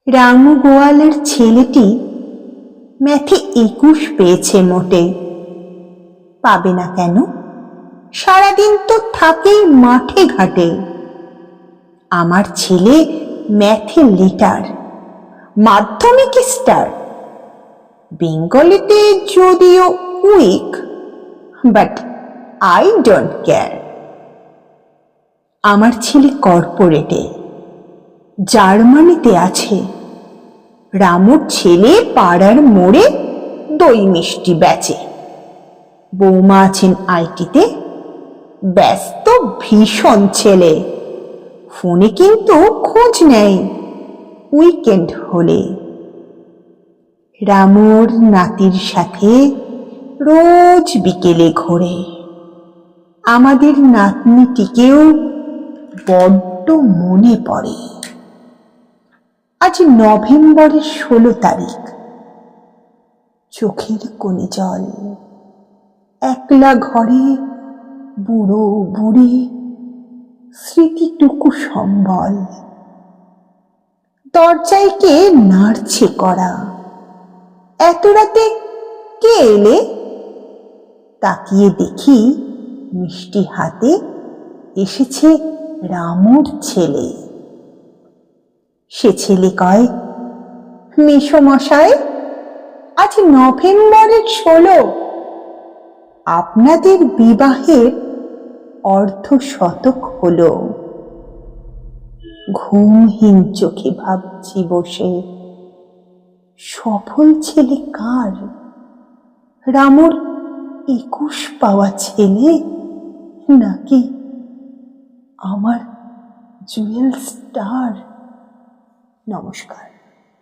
রামু গোয়ালের ছেলেটি ম্যাথে 21 পেয়েছে মোটে। পাবে না কেন? সারাদিন তো থাকেই মাঠে ঘাটে। আমার ছেলে ম্যাথে লিটার, মাধ্যমিক স্টার। বেঙ্গলিতে যদিও weak, but I don't care. আমার ছেলে কর্পোরেটে, জার্মানিতে আছে। রামুর ছেলে পাড়ার মোড়ে দই মিষ্টি বেচে। বৌমা আছেন আইটিতে, ব্যস্ত ভীষণ ছেলে। ফোনে কিন্তু খোঁজ নেয় উইকেন্ড হলে। রামুর নাতির সাথে রোজ বিকেলে ঘোরে। আমাদের নাতনিটিকেও বড্ড মনে পড়ে। আজ নভেম্বরের 16 তারিখ। চোখের কোণে জল। একলা ঘরে বুড়ো বুড়ি, স্মৃতিটুকু সম্বল। দরজায় কে নাড়ছে কড়া। এত রাতে কে এলে? তাকিয়ে দেখি মিষ্টি হাতে এসেছে রামুর ছেলে। সে ছেলে কয়, মেসোমশাই, আজ নভেম্বরের 16, আপনাদের বিবাহের অর্ধশতক হলো। ঘুমহীন চোখে ভাবছি বসে, সফল ছেলে কার? রামুর 21 পাওয়া ছেলে, নাকি আমার জুয়েল স্টার? নমস্কার।